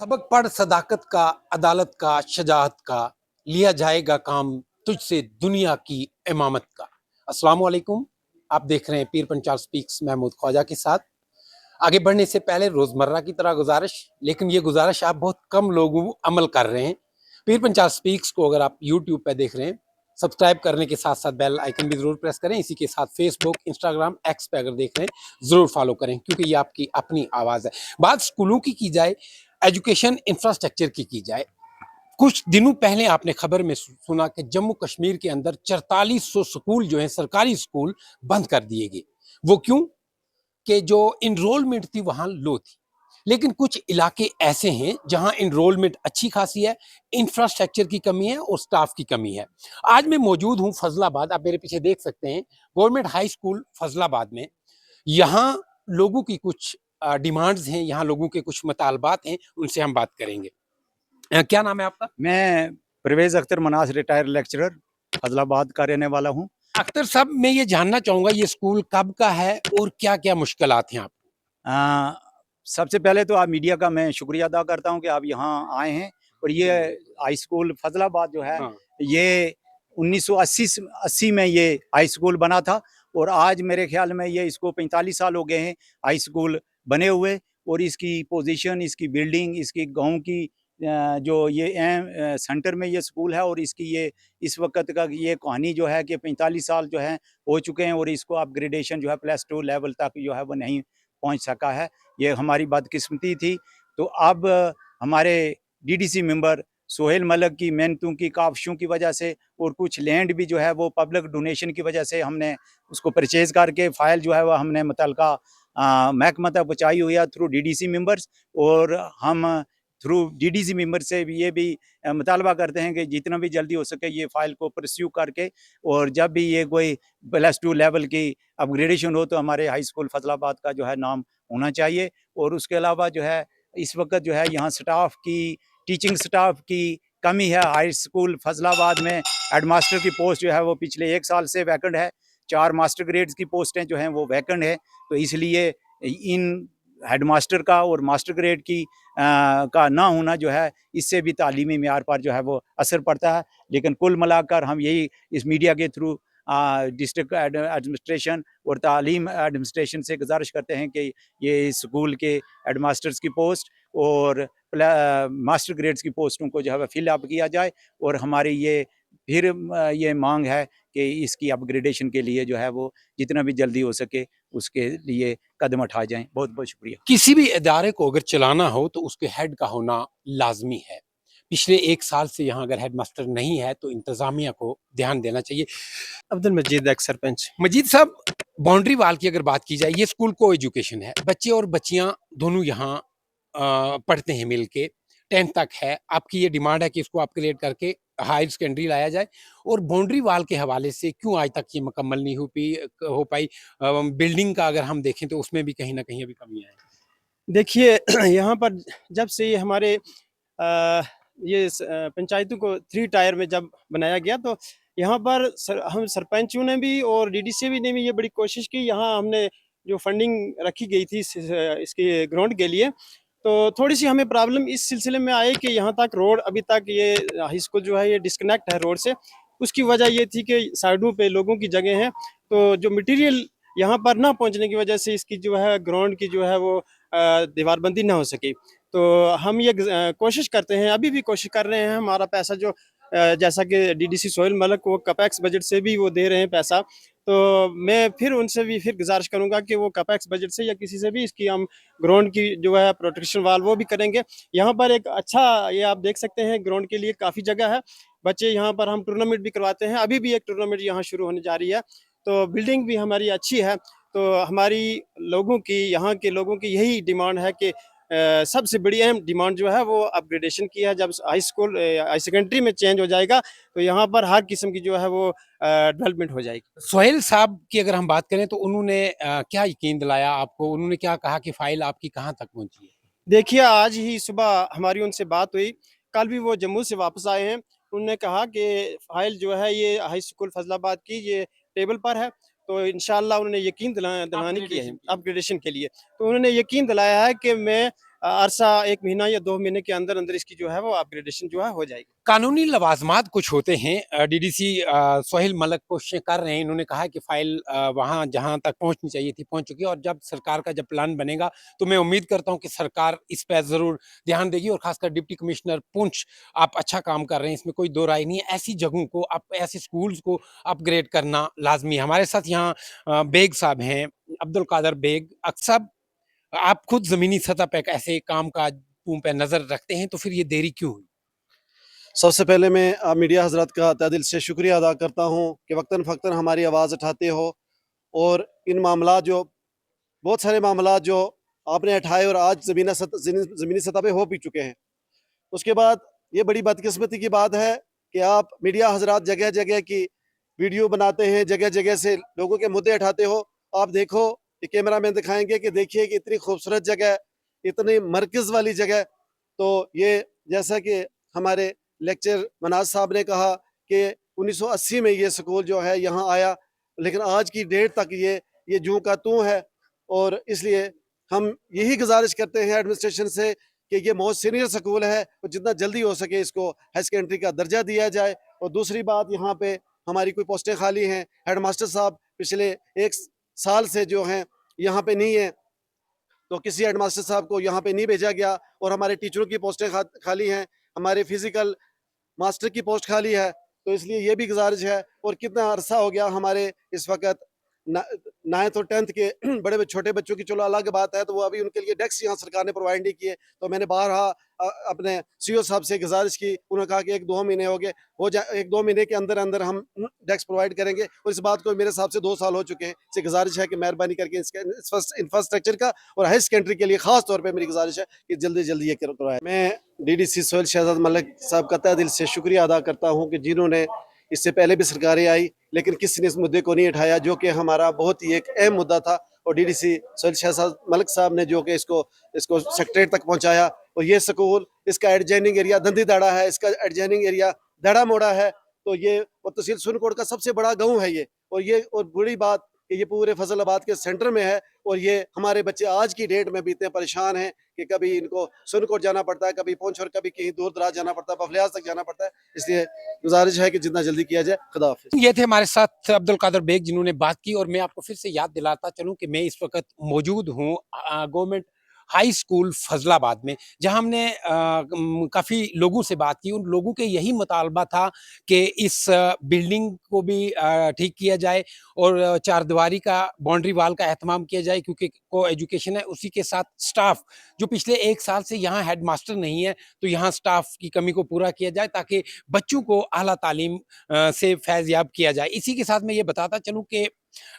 सबक पढ़ सदाकत का, अदालत का, शजाअत का, लिया जाएगा काम तुझसे दुनिया की इमामत का। अस्सलाम वालेकुम। आप देख रहे हैं पीर पंचाल स्पीक्स महमूद ख्वाजा के साथ। आगे बढ़ने से पहले रोजमर्रा की तरह गुजारिश, लेकिन ये गुजारिश आप बहुत कम लोग अमल कर रहे हैं। पीर पंचाल स्पीक्स को अगर आप यूट्यूब पे देख रहे हैं, सब्सक्राइब करने के साथ साथ बेल आइकन भी जरूर प्रेस करें। इसी के साथ फेसबुक, इंस्टाग्राम, एक्स पे अगर देख रहे हैं जरूर फॉलो करें, क्योंकि ये आपकी अपनी आवाज है। बात स्कूलों की जाए, एजुकेशन इंफ्रास्ट्रक्चर की जाए, कुछ दिनों पहले आपने खबर में सुना कि जम्मू कश्मीर के अंदर 4400 स्कूल जो हैं, सरकारी स्कूल बंद कर दिए गए। वो क्यों? कि जो इनरोलमेंट थी वहां लो थी। लेकिन कुछ इलाके ऐसे हैं जहां इनरोलमेंट अच्छी खासी है, इंफ्रास्ट्रक्चर की कमी है और स्टाफ की कमी है। आज मैं मौजूद हूं फजलाबाद, आप मेरे पीछे देख सकते हैं, गवर्नमेंट हाई स्कूल फजलाबाद में। यहाँ लोगों की कुछ डिमांड्स हैं, यहाँ लोगों के कुछ मुतालबात हैं, उनसे हम बात करेंगे। क्या नाम है आपका? मैं परवेज अख्तर मनास रिटायर्ड लेक्चरर फजलाबाद का रहने वाला हूँ। अख्तर साहब, मैं ये जानना चाहूंगा ये स्कूल कब का है और क्या क्या मुश्किलात हैं आप? आ, सबसे पहले तो आप मीडिया का मैं शुक्रिया अदा करता हूँ कि आप यहाँ आए हैं। और ये हाई स्कूल फजलाबाद जो है, हाँ। ये 1980 में ये हाई स्कूल बना था। और आज मेरे ख्याल में ये इसको 45 साल हो गए हैं हाई स्कूल बने हुए। और इसकी पोजीशन, इसकी बिल्डिंग, इसकी गांव की जो ये सेंटर में ये स्कूल है, और इसकी ये इस वक्त का ये कहानी जो है कि 45 साल जो है हो चुके हैं, और इसको अपग्रेडेशन जो है +2 लेवल तक जो है वो नहीं पहुंच सका है। ये हमारी बदकिस्मती थी। तो अब हमारे डीडीसी मेंबर सोहेल मलिक की मेहनतों की काविशों की वजह से, और कुछ लैंड भी जो है वो पब्लिक डोनेशन की वजह से हमने उसको परचेज करके फाइल जो है वो हमने मुतलका महकमा तक पहुँचाई हुई है थ्रू डीडीसी मेंबर्स। और हम थ्रू डीडीसी मेंबर से भी ये भी मुतालबा करते हैं कि जितना भी जल्दी हो सके ये फाइल को परस्यू करके, और जब भी ये कोई +2 लेवल की अपग्रेडेशन हो तो हमारे हाई स्कूल फजलाबाद का जो है नाम होना चाहिए। और उसके अलावा जो है इस वक्त जो है यहाँ स्टाफ की, टीचिंग स्टाफ की कमी है। हाई स्कूल फजलाबाद में हेडमास्टर की पोस्ट जो है वो पिछले 1 साल से वैकेंट है। 4 मास्टर ग्रेड्स की पोस्टें जो हैं वो वैकेंट है। तो इसलिए इन हेडमास्टर का और मास्टर ग्रेड की का ना होना जो है, इससे भी तालीमी मेयार पर जो है वो असर पड़ता है। लेकिन कुल मिलाकर हम यही इस मीडिया के थ्रू डिस्ट्रिक्ट एडमिनिस्ट्रेशन और तालीम एडमिनिस्ट्रेशन से गुजारिश करते हैं कि ये स्कूल के हेडमास्टर्स की पोस्ट और मास्टर ग्रेड्स की पोस्टों को जो है फिल अप किया जाए। और हमारी ये फिर ये मांग है कि इसकी अपग्रेडेशन के लिए जो है वो जितना भी जल्दी हो सके उसके लिए कदम उठाए जाएं। बहुत बहुत शुक्रिया। किसी भी इदारे को अगर चलाना हो तो उसके हेड का होना लाजमी है। पिछले 1 साल से यहाँ अगर हेडमास्टर नहीं है तो इंतजामिया को ध्यान देना चाहिए। अब्दुल मजीद एक्स सरपंच। मजीद साहब, बाउंड्री वाल की अगर बात की जाए, ये स्कूल को एजुकेशन है, बच्चे और बच्चियां दोनों यहाँ पढ़ते हैं मिल के, 10th तक है। आपकी ये डिमांड है कि इसको अपग्रेड करके हायर सेकेंडरी लाया जाए, और बाउंड्री वाल के हवाले से क्यों आज तक ये मुकम्मल नहीं हो पाई? बिल्डिंग का अगर हम देखें तो उसमें भी कहीं ना कहीं अभी कमियां हैं। देखिए यहाँ पर जब से ये हमारे पंचायतों को 3 टायर में जब बनाया गया, तो यहाँ पर हम सरपंचों ने भी और डीडीसी ने भी ये बड़ी कोशिश की। यहाँ हमने जो फंडिंग रखी गई थी इसके ग्राउंड के लिए, तो थोड़ी सी हमें प्रॉब्लम इस सिलसिले में आई कि यहाँ तक रोड, अभी तक ये हाई स्कूल जो है ये डिस्कनेक्ट है रोड से। उसकी वजह ये थी कि साइडों पे लोगों की जगह है, तो जो मटेरियल यहाँ पर ना पहुँचने की वजह से इसकी जो है ग्राउंड की जो है वो दीवारबंदी ना हो सकी। तो हम ये कोशिश करते हैं, अभी भी कोशिश कर रहे हैं। हमारा पैसा जो जैसा कि डीडीसी सोहेल मलिक वो कपैक्स बजट से भी वो दे रहे हैं पैसा, तो मैं फिर उनसे भी फिर गुजारिश करूंगा कि वो कपैक्स बजट से या किसी से भी इसकी हम ग्राउंड की जो है प्रोटेक्शन वाल वो भी करेंगे। यहाँ पर एक अच्छा, ये आप देख सकते हैं, ग्राउंड के लिए काफ़ी जगह है। बच्चे यहाँ पर हम टूर्नामेंट भी करवाते हैं, अभी भी एक टूर्नामेंट यहाँ शुरू होने जा रही है। तो बिल्डिंग भी हमारी अच्छी है। तो हमारी लोगों की, यहाँ के लोगों की यही डिमांड है कि सबसे बड़ी अहम डिमांड जो है वो अपग्रेडेशन की है। जब हाई स्कूल हाई सेकेंडरी में चेंज हो जाएगा तो यहाँ पर हर किस्म की जो है वो डेवलपमेंट हो जाएगी। सोहेल साहब की अगर हम बात करें तो उन्होंने क्या यकीन दिलाया आपको? उन्होंने क्या कहा कि फाइल आपकी कहाँ तक पहुंची है? देखिए, आज ही सुबह हमारी उनसे बात हुई, कल भी वो जम्मू से वापस आए हैं। उन्होंने कहा कि फ़ाइल जो है ये हाई स्कूल फैज़लाबाद की ये टेबल पर है, तो इंशाअल्लाह उन्होंने यकीन दिलाने की है अपग्रेडेशन के लिए। तो उन्होंने यकीन दिलाया है कि मैं अरसा 1 महीना या 2 महीने के अंदर अंदर इसकी जो है वो अपग्रेडेशन जो है हो जाएगी। कानूनी लवाजमात कुछ होते हैं। डीडीसी सोहेल मलिक कोशिशें कर रहे हैं। इन्होंने कहा है कि फाइल वहाँ जहाँ तक पहुँचनी चाहिए थी पहुँच चुकी है, और जब सरकार का जब प्लान बनेगा तो मैं उम्मीद करता हूँ कि सरकार इस पर ज़रूर ध्यान देगी, और खासकर डिप्टी कमिश्नर पुंछ, आप अच्छा काम कर रहे हैं, इसमें कोई दो राय नहीं है। ऐसी जगहों को, आप ऐसे स्कूल्स को अपग्रेड करना लाजमी है। हमारे साथ यहाँ बेग साहब हैं, अब्दुल कादर बेग। अक्सर आप खुद ज़मीनी सतह पे ऐसे काम काजों पे नज़र रखते हैं, तो फिर ये देरी क्यों हुई? सबसे पहले मैं मीडिया हज़रात का तहे दिल से शुक्रिया अदा करता हूँ कि वक्तन फ़क्तन हमारी आवाज़ उठाते हो, और इन मामला जो बहुत सारे मामला जो आपने उठाए और आज ज़मीनी सतह पे हो भी चुके हैं। उसके बाद ये बड़ी बदकिस्मती की बात है कि आप मीडिया हज़रात जगह-जगह की वीडियो बनाते हैं, जगह-जगह से लोगों के मुद्दे उठाते हो। आप देखो, ये कैमरा मैन दिखाएँगे कि देखिए कि इतनी खूबसूरत जगह, इतनी मरकज़ वाली जगह। तो ये जैसा कि हमारे लेक्चर मनाज साहब ने कहा कि 1980 में ये स्कूल जो है यहाँ आया, लेकिन आज की डेट तक ये जूं का तूं है। और इसलिए हम यही गुजारिश करते हैं एडमिनिस्ट्रेशन से कि ये बहुत सीनियर स्कूल है और जितना जल्दी हो सके इसको हाई सेकेंडरी का दर्जा दिया जाए। और दूसरी बात, यहाँ पे हमारी कोई पोस्टें खाली हैं, हेड मास्टर साहब पिछले 1 साल से जो हैं यहाँ पे नहीं है, तो किसी हेड मास्टर साहब को यहाँ पे नहीं भेजा गया। और हमारे टीचरों की पोस्टें खाली हैं, हमारे फिजिकल मास्टर की पोस्ट खाली है। तो इसलिए ये भी गुजारिश है। और कितना अरसा हो गया हमारे इस वक्त 9th और 10th के बड़े छोटे बच्चों की चलो अलग बात है, तो वो अभी उनके लिए डेस्क यहाँ सरकार ने प्रोवाइड नहीं किए। तो मैंने बारहा अपने सीईओ साहब से गुजारिश की, उन्होंने कहा कि 1-2 महीने हो जाए, 1-2 महीने के अंदर अंदर हम डेस्क प्रोवाइड करेंगे। और इस बात को मेरे हिसाब से 2 साल हो चुके हैं। इससे गुजारिश है कि मेहरबानी करके इंफ्रास्ट्रक्चर का और हाई सेकेंडरी के लिए खास तौर पर मेरी गुजारिश है कि जल्दी जल्दी ये करवाएं। मैं डीडीसी सोहेल शहजाद मलिक साहब का तहे दिल से शुक्रिया अदा करता हूँ कि जिन्होंने, इससे पहले भी सरकारें आई लेकिन किसी ने इस मुद्दे को नहीं उठाया, जो कि हमारा बहुत ही एक अहम मुद्दा था। और डीडीसी सोहेल शहजाद मलिक साहब ने जो कि इसको सेक्रेटरीट तक पहुंचाया। और ये स्कूल, इसका एडजॉइनिंग एरिया दंदी दाड़ा है, इसका एडजॉइनिंग एरिया दाड़ा मोड़ा है। तो ये और तहसील सुरनकोट का सबसे बड़ा गाँव है ये। और बड़ी बात कि ये पूरे फजलाबाद के सेंटर में है। और ये हमारे बच्चे आज की डेट में भी इतने परेशान हैं कि कभी इनको सुरनकोट जाना पड़ता है, कभी पुंछ, और कभी कहीं दूर दराज जाना पड़ता है, बफलियाज तक जाना पड़ता है। इसलिए गुजारिश है कि जितना जल्दी किया जाए। खुदा हाफिज। ये थे हमारे साथ अब्दुल कादर बेग, जिन्होंने बात की। और मैं आपको फिर से याद दिलाता चलूं कि मैं इस वक्त मौजूद हूं गवर्नमेंट हाई स्कूल फजलाबाद में, जहां हमने काफ़ी लोगों से बात की। उन लोगों के यही मुतालबा था कि इस बिल्डिंग को भी ठीक किया जाए, और चारदीवारी का, बाउंड्री वाल का एहतमाम किया जाए, क्योंकि को एजुकेशन है, उसी के साथ स्टाफ जो पिछले 1 साल से यहाँ हेड मास्टर नहीं है, तो यहाँ स्टाफ की कमी को पूरा किया जाए, ताकि बच्चों को आला तालीम से फैज़ याब किया जाए। इसी के साथ मैं ये बताता चलूँ कि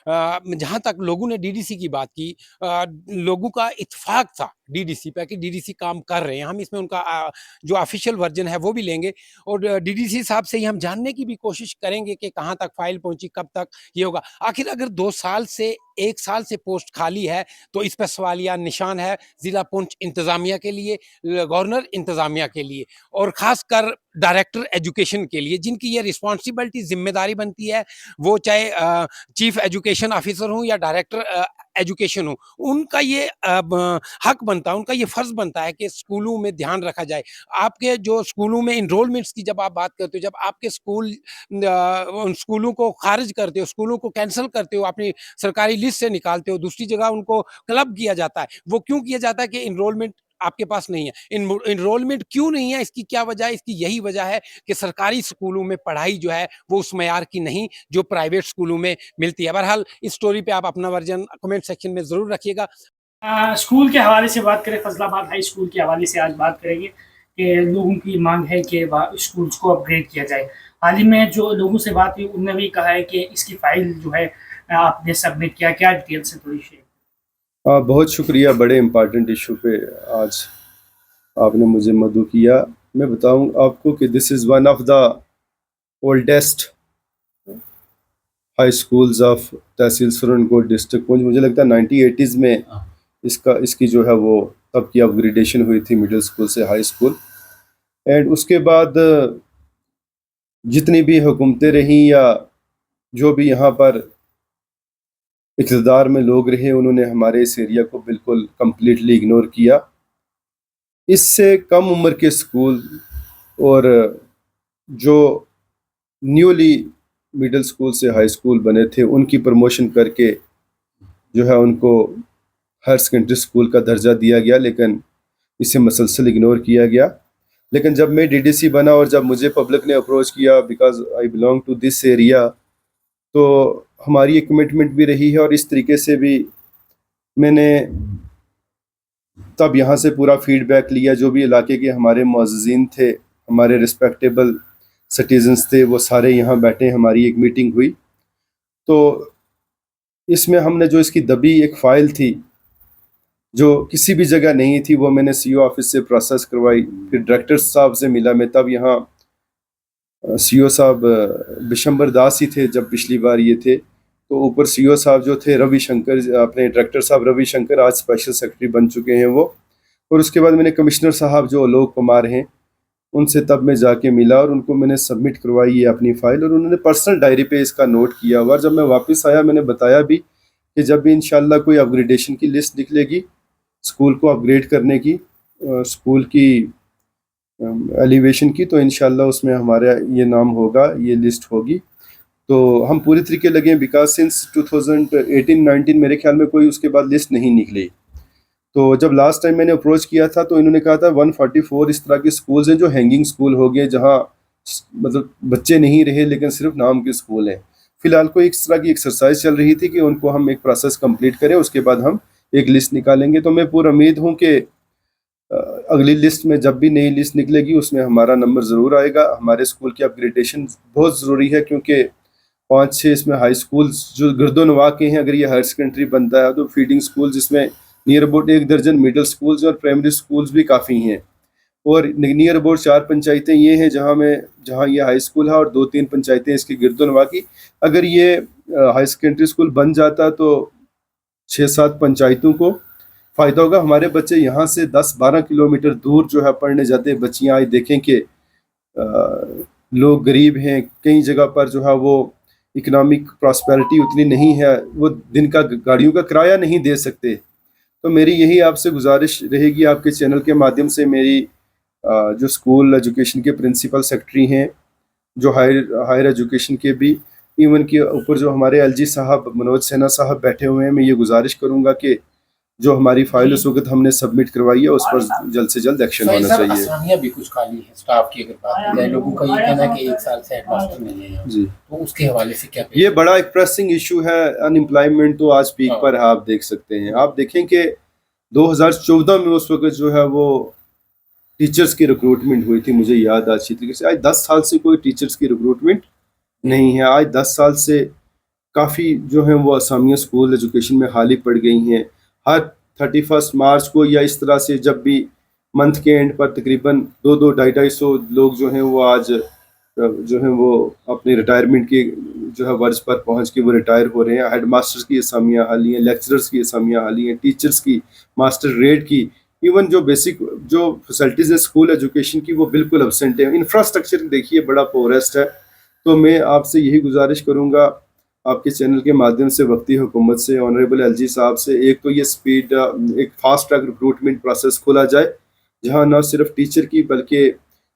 जहाँ तक लोगों ने डीडीसी की बात की, लोगों का इत्तेफाक था डीडीसी पे कि डीडीसी काम कर रहे हैं। हम इसमें उनका जो ऑफिशियल वर्जन है वो भी लेंगे, और डीडीसी साहब से ही हम जानने की भी कोशिश करेंगे कि कहाँ तक फाइल पहुंची, कब तक ये होगा। आखिर अगर 2 साल से 1 साल से पोस्ट खाली है, तो इस पर सवालिया निशान है ज़िला पुंछ इंतज़ामिया के लिए, गवर्नर इंतज़ामिया के लिए, और ख़ासकर डायरेक्टर एजुकेशन के लिए, जिनकी ये रिस्पॉन्सिबिलिटी, ज़िम्मेदारी बनती है। वो चाहे चीफ एजुकेशन ऑफिसर हूँ या डायरेक्टर एजुकेशन हूँ, उनका ये हक बनता है, उनका ये फ़र्ज़ बनता है कि स्कूलों में ध्यान रखा जाए। आपके जो स्कूलों में इनरोलमेंट्स की जब आप बात करते हो, जब आपके स्कूल उन स्कूलों को खारिज करते हो, स्कूलों को कैंसल करते हो, अपनी सरकारी लिस्ट से निकालते हो, दूसरी जगह उनको क्लब किया जाता है। वो क्यों किया जाता है? कि इनरोलमेंट आपके पास नहीं है। इनरोलमेंट क्यों नहीं है, इसकी क्या वजह है? इसकी यही वजह है कि सरकारी स्कूलों में पढ़ाई जो है वो उस मयार की नहीं जो प्राइवेट स्कूलों में मिलती है। बहरहाल इस स्टोरी पे आप अपना वर्जन कमेंट सेक्शन में ज़रूर रखिएगा। स्कूल के हवाले से बात करें, फजलाबाद हाई स्कूल के हवाले से आज बात करेंगे कि लोगों की मांग है कि स्कूल्स को अपग्रेड किया जाए। हाल ही में जो लोगों से बात हुई, उन्होंने भी कहा है कि इसकी फाइल जो है आपने सबमिट किया, क्या डिटेल से थोड़ी शेयर। बहुत शुक्रिया, बड़े इम्पॉर्टेंट इशू पे आज आपने मुझे मदऊ किया। मैं बताऊं आपको कि this is one of the oldest high schools of tehsil Surankot district Poonch. मुझे लगता है 1980s में इसकी जो है वो तब की अपग्रेडेशन हुई थी, मिडिल स्कूल से हाई स्कूल। एंड उसके बाद जितनी भी हुकूमतें रहीं या जो भी यहाँ पर इक़्तिदार में लोग रहे, उन्होंने हमारे इस एरिया को बिल्कुल कम्प्लीटली इग्नोर किया। इससे कम उम्र के स्कूल और जो न्यूली मिडिल स्कूल से हाई स्कूल बने थे उनकी प्रमोशन करके जो है उनको हायर सेकेंडरी स्कूल का दर्जा दिया गया, लेकिन इसे मसलसल इग्नोर किया गया। लेकिन जब मैं डीडीसी बना और जब मुझे पब्लिक ने अप्रोच किया, because I belong to this area, तो हमारी एक कमिटमेंट भी रही है और इस तरीके से भी मैंने तब यहाँ से पूरा फीडबैक लिया। जो भी इलाके के हमारे मुअज़्ज़िज़ीन थे, हमारे रिस्पेक्टेबल सिटीजन्स थे, वो सारे यहाँ बैठे, हमारी एक मीटिंग हुई। तो इसमें हमने जो इसकी दबी एक फ़ाइल थी जो किसी भी जगह नहीं थी, वो मैंने सीईओ ऑफिस से प्रोसेस करवाई। फिर डायरेक्टर साहब से मिला मैं, तब यहाँ सीईओ साहब बिशंबर दास ही थे जब पिछली बार ये थे। तो ऊपर सीईओ साहब जो थे रविशंकर, अपने डायरेक्टर साहब रविशंकर, आज स्पेशल सेक्रेटरी बन चुके हैं वो। और उसके बाद मैंने कमिश्नर साहब जो आलोक कुमार हैं, उनसे तब मैं जाके मिला और उनको मैंने सबमिट करवाई ये अपनी फ़ाइल, और उन्होंने पर्सनल डायरी पे इसका नोट किया हुआ। और जब मैं वापस आया मैंने बताया भी कि जब भी इंशाल्लाह कोई अपग्रेडेशन की लिस्ट निकलेगी स्कूल को अपग्रेड करने की, स्कूल की एलिवेशन की, तो इंशाल्लाह उसमें हमारा ये नाम होगा, ये लिस्ट होगी। तो हम पूरी तरीके लगे, बिकॉज सिंस 2018-19 मेरे ख्याल में कोई उसके बाद लिस्ट नहीं निकली। तो जब लास्ट टाइम मैंने अप्रोच किया था तो इन्होंने कहा था 144 इस तरह के स्कूल्स हैं जो हैंगिंग स्कूल हो गए, जहाँ मतलब बच्चे नहीं रहे लेकिन सिर्फ नाम के स्कूल हैं। फिलहाल कोई इस तरह की एक्सरसाइज चल रही थी कि उनको हम एक प्रोसेस कंप्लीट करें, उसके बाद हम एक लिस्ट निकालेंगे। तो मैं पूरा उम्मीद हूँ कि अगली लिस्ट में जब भी नई लिस्ट निकलेगी उसमें हमारा नंबर ज़रूर आएगा। हमारे स्कूल की अपग्रेडेशन बहुत ज़रूरी है, क्योंकि 5-6 इसमें हाई स्कूल्स जो गर्दोनवा के हैं, अगर ये हायर सेकेंडरी बनता है तो फीडिंग स्कूल जिसमें नियर अबाउट 1 दर्जन मिडिल स्कूल्स और प्राइमरी स्कूल्स भी काफ़ी हैं, और नियर अबाउट 4 पंचायतें ये हैं जहाँ ये हाई स्कूल है, और 2-3 पंचायतें इसकी गिरदोनवा की। अगर ये हाई सेकेंडरी स्कूल बन जाता तो 6-7 पंचायतों को फ़ायदा होगा। हमारे बच्चे यहाँ से 10-12 किलोमीटर दूर जो है पढ़ने जाते हैं। बच्चियाँ आज देखें कि लोग गरीब हैं, कई जगह पर जो है वो इकनॉमिक प्रॉस्पेरिटी उतनी नहीं है, वो दिन का गाड़ियों का किराया नहीं दे सकते। तो मेरी यही आपसे गुजारिश रहेगी, आपके चैनल के माध्यम से मेरी जो स्कूल एजुकेशन के प्रिंसिपल सेक्रेटरी हैं, जो हायर एजुकेशन के भी, इवन के ऊपर जो हमारे एलजी साहब मनोज सिन्हा साहब बैठे हुए हैं, मैं ये गुजारिश करूँगा कि जो हमारी फाइल उस वक्त हमने सबमिट करवाई है उस पर जल्द से जल्द एक्शन होना चाहिए। आसामियाँ भी कुछ खाली है स्टाफ की, अगर बात की जाए, लोगों का ये कहना है कि 1 साल से हेडमास्टर नहीं है यहाँ, जी, तो उसके हवाले से क्या? ये बड़ा एक प्रेसिंग इशू है। अनएम्प्लॉयमेंट तो आज पीक पर है, आप देख सकते हैं। आप देखें कि 2014 में उस वक्त जो है वो टीचर्स की रिक्रूटमेंट हुई थी, मुझे याद अच्छी तरीके से। आज 10 साल से कोई टीचर्स की रिक्रूटमेंट नहीं है। आज 10 साल से काफ़ी जो है वो असामियाँ स्कूल एजुकेशन में खाली पड़ गई हैं। हर 31 मार्च को या इस तरह से जब भी मंथ के एंड पर तकरीबन 200-250 लोग जो हैं वो आज जो हैं वो अपने रिटायरमेंट के जो है वर्ष पर पहुंच के वो रिटायर हो रहे हैं। हेड मास्टर्स की असामियाँ खाली हैं, लेक्चरर्स की असामियाँ खाली हैं, टीचर्स की, मास्टर ग्रेड की, इवन जो बेसिक जो फैसिलिटीज़ हैं स्कूल एजुकेशन की वो बिल्कुल एब्सेंट है। इंफ्रास्ट्रक्चर देखिए बड़ा पोरेस्ट है। तो मैं आपसे यही गुजारिश करूँगा आपके चैनल के माध्यम से, वक्ती हुकूमत से, ऑनरेबल एलजी साहब से, एक तो ये स्पीड एक फास्ट ट्रैक रिक्रूटमेंट प्रोसेस खोला जाए, जहाँ न सिर्फ टीचर की बल्कि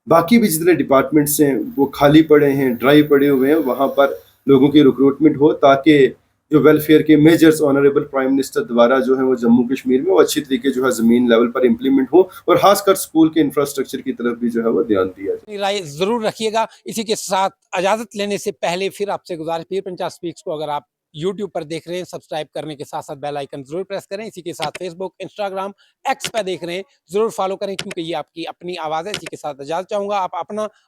बाकी भी जितने डिपार्टमेंट्स हैं वो खाली पड़े हैं, ड्राई पड़े हुए हैं, वहाँ पर लोगों की रिक्रूटमेंट हो, ताकि जो वेलफेयर के मेजर्स ऑनरेबल प्राइम मिनिस्टर द्वारा जो है वो जम्मू कश्मीर में वो अच्छी तरीके जो है ज़मीन लेवल पर इम्प्लीमेंट हो, और खासकर स्कूल के इंफ्रास्ट्रक्चर की तरफ भी जो है वो ध्यान दिया जाए। अपनी राय जरूर रखिएगा। इसी के साथ इजाजत लेने से पहले फिर आपसे गुजारिश, पीर पंचाल स्पीक्स को अगर आप यूट्यूब पर देख रहे हैं, सब्सक्राइब करने के साथ साथ बेल आइकन जरूर प्रेस करें। इसी के साथ फेसबुक, इंस्टाग्राम, एक्स पे देख रहे हैं, जरूर फॉलो करें, क्योंकि ये आपकी अपनी आवाज़ है। इसी के साथ इजाजत चाहूँगा। आप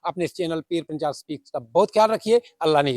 अपने इस चैनल पीर पंचाल स्पीक्स का बहुत ख्याल रखिए। अल्लाह ने